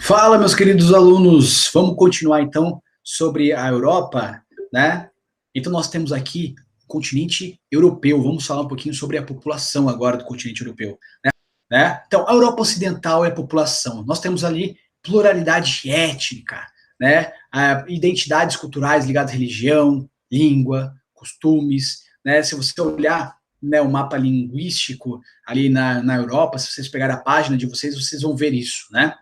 Fala, meus queridos alunos, vamos continuar então sobre a Europa, né? Então nós temos aqui o continente europeu, vamos falar um pouquinho sobre a população agora do continente europeu, né? Então, a Europa Ocidental é a população, nós temos ali pluralidade étnica, né? Identidades culturais ligadas à religião, língua, costumes, né? Se você olhar, né, o mapa linguístico ali na Europa, se vocês pegarem a página de vocês, vocês vão ver isso, né?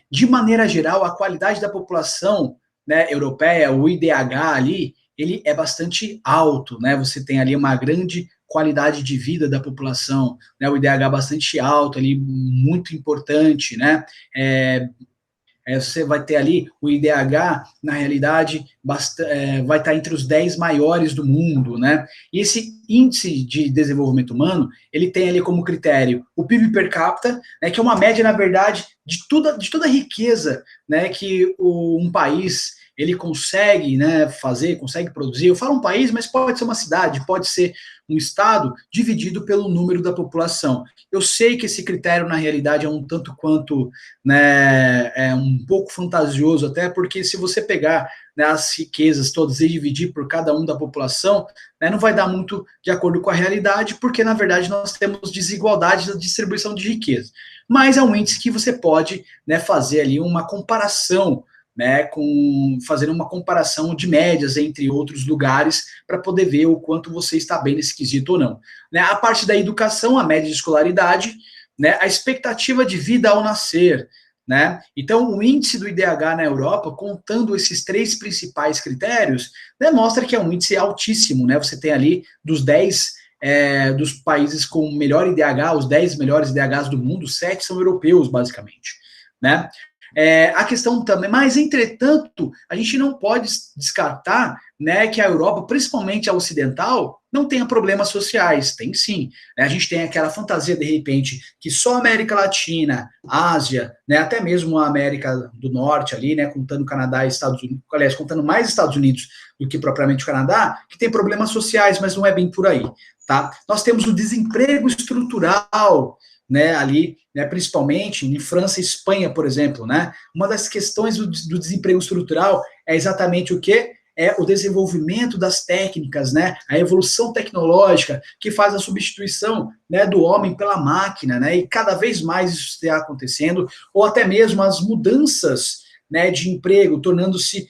De maneira geral, a qualidade da população, né, europeia, o IDH ali, ele é bastante alto, né? Você tem ali uma grande qualidade de vida da população, né? O IDH bastante alto ali, muito importante, né? Você vai ter ali o IDH, na realidade, vai estar entre os 10 maiores do mundo, né? E esse índice de desenvolvimento humano, ele tem ali como critério o PIB per capita, né, que é uma média, na verdade, de toda a riqueza, né, que um país ele consegue, né, fazer, consegue produzir. Eu falo um país, mas pode ser uma cidade, pode ser um estado dividido pelo número da população. Eu sei que esse critério, na realidade, é um tanto quanto, né, é um pouco fantasioso, até porque se você pegar, né, as riquezas todas e dividir por cada um da população, né, não vai dar muito de acordo com a realidade, porque, na verdade, nós temos desigualdade na distribuição de riqueza. Mas é um índice que você pode, né, fazer ali uma comparação, né, fazendo uma comparação de médias entre outros lugares para poder ver o quanto você está bem nesse quesito ou não. Né, a parte da educação, a média de escolaridade, né, a expectativa de vida ao nascer, né? Então, o índice do IDH na Europa, contando esses três principais critérios, né, mostra que é um índice altíssimo, né? Você tem ali dos 10 dos países com melhor IDH, os 10 melhores IDHs do mundo, 7 são europeus, basicamente, né? A questão também, mas entretanto, a gente não pode descartar, né, que a Europa, principalmente a ocidental, não tenha problemas sociais, tem sim. Né? A gente tem aquela fantasia, de repente, que só a América Latina, Ásia, né, até mesmo a América do Norte ali, né, contando Canadá e Estados Unidos, aliás, contando mais Estados Unidos do que propriamente o Canadá, que tem problemas sociais, mas não é bem por aí. Tá? Nós temos o desemprego estrutural, né, ali, né, principalmente em França e Espanha, por exemplo, né? Uma das questões do desemprego estrutural é exatamente o quê? É o desenvolvimento das técnicas, né? A evolução tecnológica que faz a substituição, né, do homem pela máquina, né? E cada vez mais isso está acontecendo, ou até mesmo as mudanças, né, de emprego, tornando-se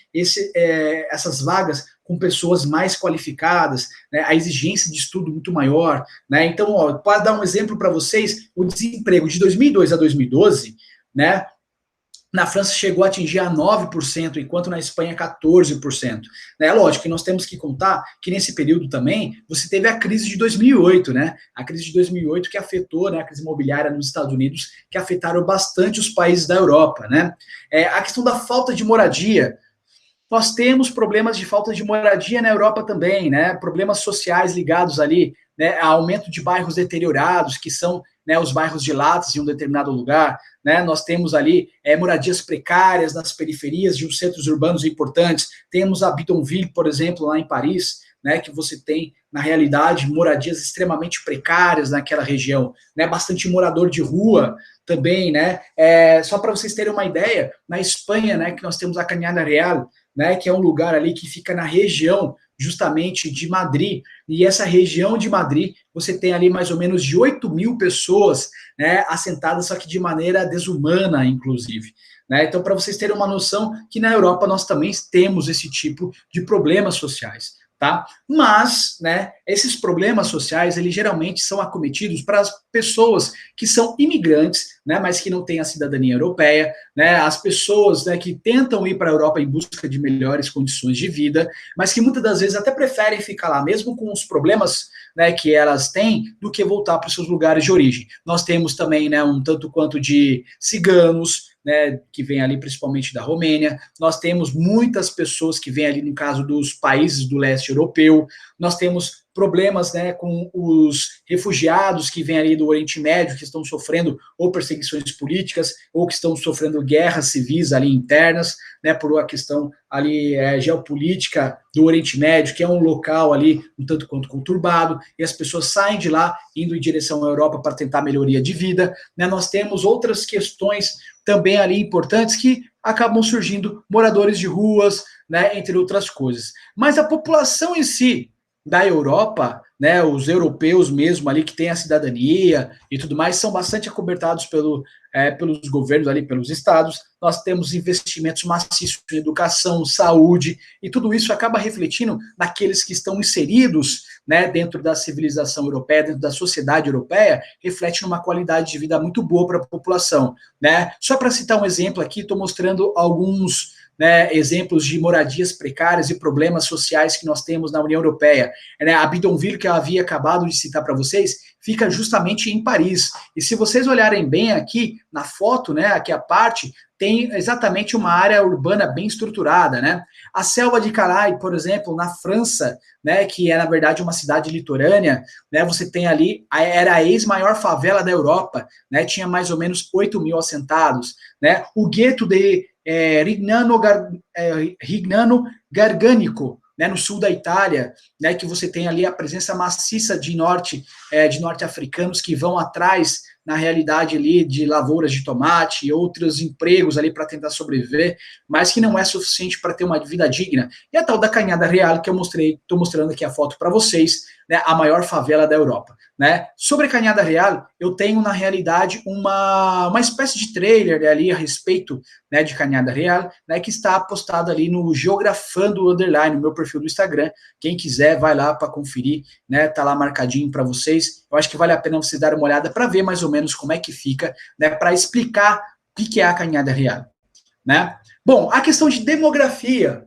essas vagas com pessoas mais qualificadas, né, a exigência de estudo muito maior, né? Então, ó, para dar um exemplo para vocês, o desemprego de 2002 a 2012, né, na França chegou a atingir a 9%, enquanto na Espanha 14%. É lógico que nós temos que contar que nesse período também você teve a crise de 2008, né? A crise de 2008 que afetou, né, a crise imobiliária nos Estados Unidos, que afetaram bastante os países da Europa, né? A questão da falta de moradia. Nós temos problemas de falta de moradia na Europa também, né? Problemas sociais ligados ali, né, a aumento de bairros deteriorados, que são, né, os bairros de latas em um determinado lugar, né? Nós temos ali moradias precárias nas periferias de uns centros urbanos importantes. Temos a Bidonville, por exemplo, lá em Paris, né, que você tem, na realidade, moradias extremamente precárias naquela região, né? Bastante morador de rua também, né? Só para vocês terem uma ideia, na Espanha, né, que nós temos a Cañada Real, né, que é um lugar ali que fica na região justamente de Madrid, e essa região de Madrid, você tem ali mais ou menos de 8.000 pessoas, né, assentadas, só que de maneira desumana, inclusive. Né? Então, para vocês terem uma noção que na Europa nós também temos esse tipo de problemas sociais. Tá? Mas, né, esses problemas sociais, eles geralmente são acometidos para as pessoas que são imigrantes, né, mas que não têm a cidadania europeia, né, as pessoas, né, que tentam ir para a Europa em busca de melhores condições de vida, mas que muitas das vezes até preferem ficar lá, mesmo com os problemas, né, que elas têm, do que voltar para os seus lugares de origem. Nós temos também, né, um tanto quanto de ciganos, né, que vem ali principalmente da Romênia. Nós temos muitas pessoas que vêm ali, no caso dos países do leste europeu. Nós temos problemas, né, com os refugiados que vêm ali do Oriente Médio, que estão sofrendo ou perseguições políticas, ou que estão sofrendo guerras civis ali internas, né, por uma questão ali geopolítica do Oriente Médio, que é um local ali um tanto quanto conturbado, e as pessoas saem de lá indo em direção à Europa para tentar melhoria de vida. Né? Nós temos outras questões também ali importantes que acabam surgindo moradores de ruas, né, entre outras coisas. Mas a população em si da Europa, né, os europeus mesmo ali que têm a cidadania e tudo mais, são bastante acobertados pelos governos ali, pelos estados. Nós temos investimentos maciços em educação, saúde, e tudo isso acaba refletindo naqueles que estão inseridos, né, dentro da civilização europeia, dentro da sociedade europeia, reflete numa qualidade de vida muito boa para a população, né? Só para citar um exemplo aqui, estou mostrando alguns, né, exemplos de moradias precárias e problemas sociais que nós temos na União Europeia. Né, a Bidonville, que eu havia acabado de citar para vocês, fica justamente em Paris. E se vocês olharem bem aqui na foto, né, aqui a parte, tem exatamente uma área urbana bem estruturada, né? A Selva de Calais, por exemplo, na França, né, que é, na verdade, uma cidade litorânea, né, você tem ali, era a ex-maior favela da Europa, né, tinha mais ou menos 8 mil assentados, né? O gueto de Rignano Garganico, né, no sul da Itália, né, que você tem ali a presença maciça de norte-africanos que vão atrás, na realidade, ali, de lavouras de tomate e outros empregos ali para tentar sobreviver, mas que não é suficiente para ter uma vida digna. E a tal da Cañada Real, que eu estou mostrando aqui a foto para vocês, né, a maior favela da Europa. Né? Sobre a Cañada Real, eu tenho, na realidade, uma espécie de trailer ali a respeito, né, de Cañada Real, né, que está postado ali no Geografando Underline, no meu perfil do Instagram. Quem quiser, vai lá para conferir, né, tá lá marcadinho para vocês. Eu acho que vale a pena vocês darem uma olhada para ver mais ou menos como é que fica, né, para explicar o que é a Cañada Real. Né? Bom, a questão de demografia,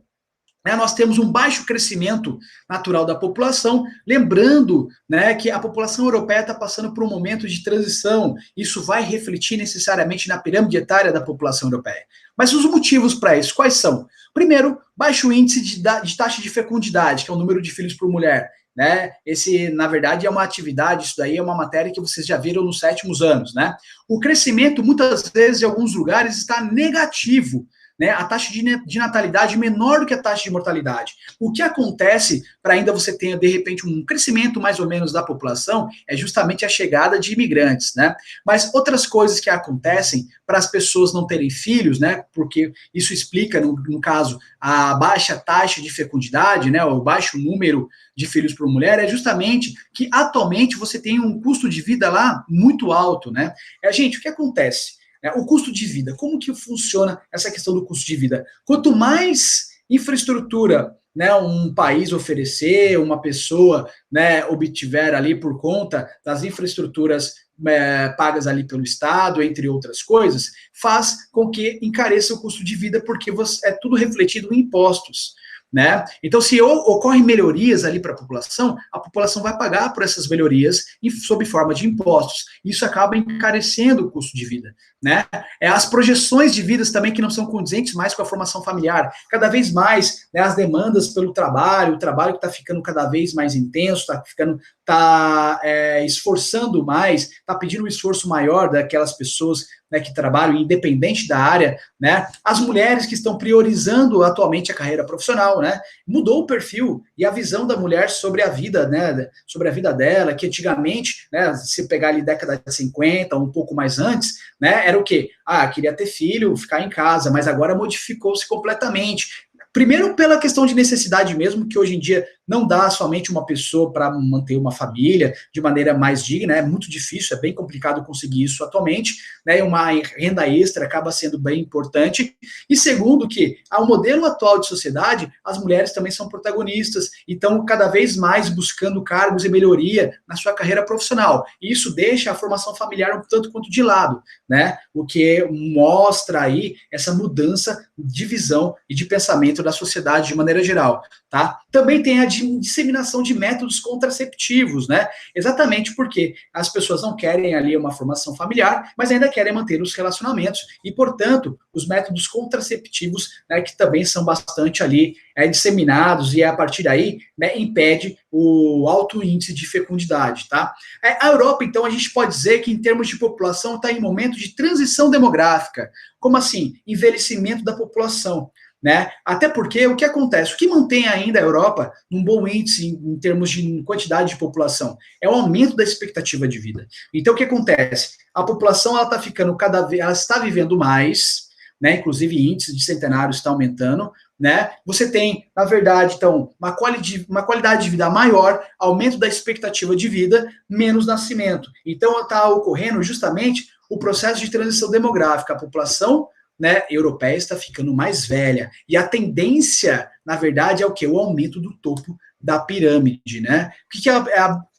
né, nós temos um baixo crescimento natural da população, lembrando, né, que a população europeia está passando por um momento de transição, isso vai refletir necessariamente na pirâmide etária da população europeia. Mas os motivos para isso, quais são? Primeiro, baixo índice de taxa de fecundidade, que é o número de filhos por mulher. Né? Esse, na verdade, é uma atividade, isso daí é uma matéria que vocês já viram nos 7º anos. Né? O crescimento, muitas vezes, em alguns lugares, está negativo. Né, a taxa de natalidade menor do que a taxa de mortalidade. O que acontece para ainda você ter, de repente, um crescimento mais ou menos da população é justamente a chegada de imigrantes, né? Mas outras coisas que acontecem para as pessoas não terem filhos, né? Porque isso explica, no caso, a baixa taxa de fecundidade, né? O baixo número de filhos por mulher, é justamente que atualmente você tem um custo de vida lá muito alto, né? Gente, o que acontece? O custo de vida, como que funciona essa questão do custo de vida? Quanto mais infraestrutura, né, um país oferecer, uma pessoa, né, obtiver ali por conta das infraestruturas pagas ali pelo Estado, entre outras coisas, faz com que encareça o custo de vida, porque é tudo refletido em impostos. Né? Então, se ocorrem melhorias ali para a população vai pagar por essas melhorias sob forma de impostos. Isso acaba encarecendo o custo de vida. Né? As projeções de vidas também que não são condizentes mais com a formação familiar. Cada vez mais, né, as demandas pelo trabalho, o trabalho que está ficando cada vez mais intenso, está esforçando mais, está pedindo um esforço maior daquelas pessoas, né, que trabalham independente da área, né? As mulheres que estão priorizando atualmente a carreira profissional, né? Mudou o perfil e a visão da mulher sobre a vida, né? Sobre a vida dela, que antigamente, né, se pegar ali década de 50, um pouco mais antes, né, era o quê? Queria ter filho, ficar em casa, mas agora modificou-se completamente. Primeiro, pela questão de necessidade mesmo, que hoje em dia não dá somente uma pessoa para manter uma família de maneira mais digna, é muito difícil, é bem complicado conseguir isso atualmente, né? Uma renda extra acaba sendo bem importante. E segundo, que ao modelo atual de sociedade, as mulheres também são protagonistas e estão cada vez mais buscando cargos e melhoria na sua carreira profissional. E isso deixa a formação familiar um tanto quanto de lado, né? O que mostra aí essa mudança de visão e de pensamento da sociedade de maneira geral, tá? Também tem a disseminação de métodos contraceptivos, né? Exatamente porque as pessoas não querem ali uma formação familiar, mas ainda querem manter os relacionamentos e, portanto, os métodos contraceptivos, né, que também são bastante ali disseminados e a partir daí, né, impede o alto índice de fecundidade, tá? A Europa, então, a gente pode dizer que em termos de população está em momento de transição demográfica. Como assim? Envelhecimento da população. né? Até porque o que acontece? O que mantém ainda a Europa num bom índice em termos de quantidade de população é o aumento da expectativa de vida. Então, o que acontece? A população ela está ficando cada vez, ela está vivendo mais, né? Inclusive, índice de centenários está aumentando, né? Você tem, na verdade, então, uma qualidade de vida maior, aumento da expectativa de vida, menos nascimento. Então, está ocorrendo justamente o processo de transição demográfica. A população, né, europeia está ficando mais velha. E a tendência, na verdade, é o quê? O aumento do topo da pirâmide, né? O que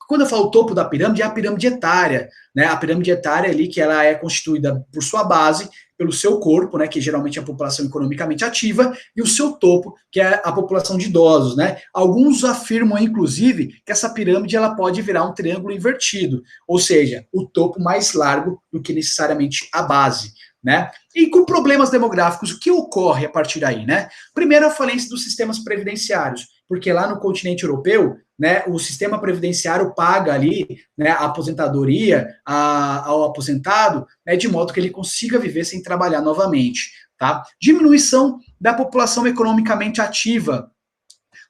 quando eu falo topo da pirâmide, é a pirâmide etária, né? A pirâmide etária ali, que ela é constituída por sua base, pelo seu corpo, né, que geralmente é a população economicamente ativa, e o seu topo, que é a população de idosos, né? Alguns afirmam, inclusive, que essa pirâmide ela pode virar um triângulo invertido, ou seja, o topo mais largo do que necessariamente a base, né? E com problemas demográficos, o que ocorre a partir daí, né? Primeiro, a falência dos sistemas previdenciários, porque lá no continente europeu, né, o sistema previdenciário paga ali, né, a aposentadoria ao aposentado, né, de modo que ele consiga viver sem trabalhar novamente, tá? Diminuição da população economicamente ativa,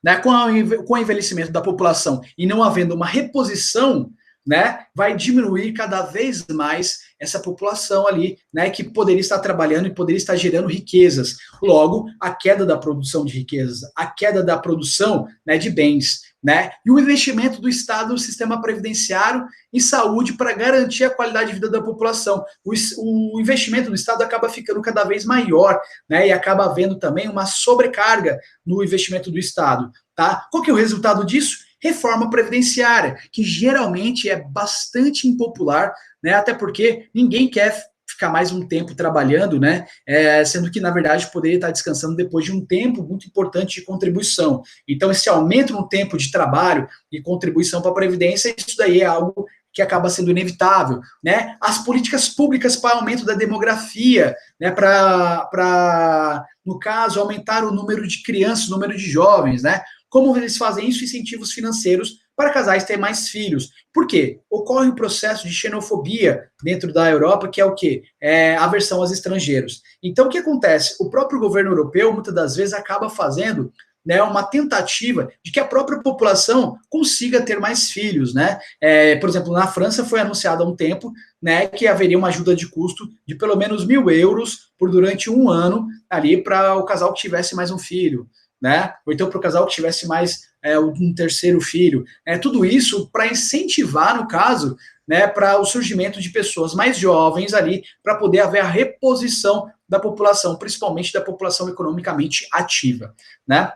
né, com o envelhecimento da população e não havendo uma reposição, né, vai diminuir cada vez mais essa população ali, né, que poderia estar trabalhando e poderia estar gerando riquezas. Logo, a queda da produção de riquezas, a queda da produção, né, de bens, né, e o investimento do Estado no sistema previdenciário e saúde para garantir a qualidade de vida da população. O investimento do Estado acaba ficando cada vez maior, né, e acaba havendo também uma sobrecarga no investimento do Estado, tá? Qual que é o resultado disso? Reforma previdenciária, que geralmente é bastante impopular, né? Até porque ninguém quer ficar mais um tempo trabalhando, né? Sendo que, na verdade, poderia estar descansando depois de um tempo muito importante de contribuição. Então, esse aumento no tempo de trabalho e contribuição para a Previdência, isso daí é algo que acaba sendo inevitável, né? As políticas públicas para aumento da demografia, né? No caso, aumentar o número de crianças, o número de jovens, né? Como eles fazem isso? Incentivos financeiros para casais terem mais filhos. Por quê? Ocorre um processo de xenofobia dentro da Europa, que é o quê? É aversão aos estrangeiros. Então, o que acontece? O próprio governo europeu, muitas das vezes, acaba fazendo, né, uma tentativa de que a própria população consiga ter mais filhos, né? Por exemplo, na França foi anunciado há um tempo, né, que haveria uma ajuda de custo de pelo menos 1.000 euros por durante um ano ali para o casal que tivesse mais um filho, né? Ou então para o casal que tivesse mais um terceiro filho. Tudo isso para incentivar, no caso, né, para o surgimento de pessoas mais jovens ali, para poder haver a reposição da população, principalmente da população economicamente ativa, né?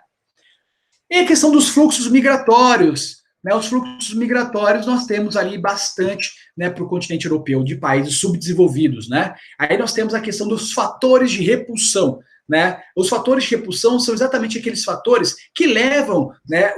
E a questão dos fluxos migratórios, né? Os fluxos migratórios nós temos ali bastante, né, para o continente europeu, de países subdesenvolvidos, né? Aí nós temos a questão dos fatores de repulsão, né? Os fatores de repulsão são exatamente aqueles fatores que levam, né,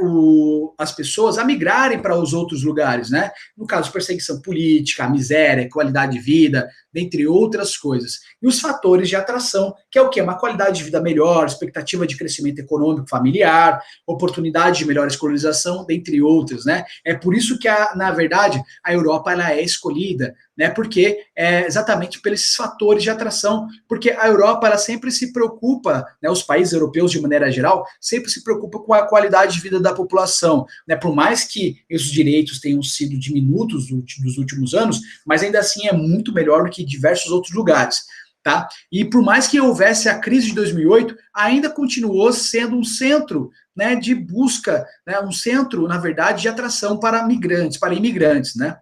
as pessoas a migrarem para os outros lugares, né? No caso, perseguição política, miséria, qualidade de vida, dentre outras coisas. E os fatores de atração, que é o quê? Uma qualidade de vida melhor, expectativa de crescimento econômico familiar, oportunidade de melhor escolarização, dentre outras, né? É por isso que, na verdade, a Europa ela é escolhida, né? Porque exatamente pelos fatores de atração, porque a Europa ela sempre se preocupa, né, os países europeus de maneira geral, sempre se preocupa com a qualidade de vida da população, né? Por mais que os direitos tenham sido diminutos nos últimos anos, mas ainda assim é muito melhor do que diversos outros lugares, tá? E por mais que houvesse a crise de 2008, ainda continuou sendo um centro, né, de busca, né, um centro, na verdade, de atração para migrantes, para imigrantes, né?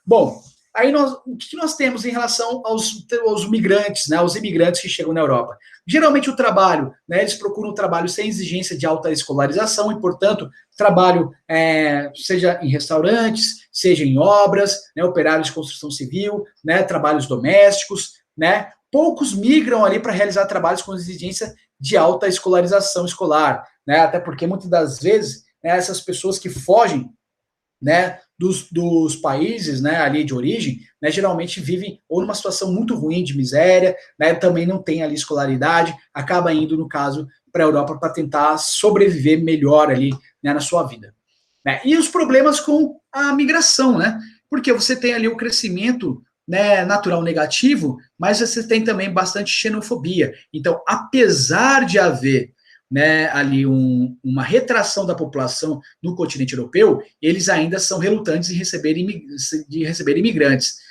Bom, aí o que nós temos em relação aos migrantes, né, aos imigrantes que chegam na Europa? Geralmente o trabalho, né, eles procuram um trabalho sem exigência de alta escolarização e, portanto, trabalho seja em restaurantes, seja em obras, né, operários de construção civil, né, trabalhos domésticos, né? Poucos migram ali para realizar trabalhos com exigência de alta escolarização escolar, né? Até porque muitas das vezes, né, essas pessoas que fogem, né, dos países, né, ali de origem, né, geralmente vivem ou numa situação muito ruim de miséria, né, também não tem ali escolaridade, acaba indo, no caso, para a Europa para tentar sobreviver melhor ali, né, na sua vida, né? E os problemas com a migração, né? Porque você tem ali o crescimento, né, natural negativo, mas você tem também bastante xenofobia. Então, apesar de haver, né, ali uma retração da população no continente europeu, eles ainda são relutantes de receber imigrantes.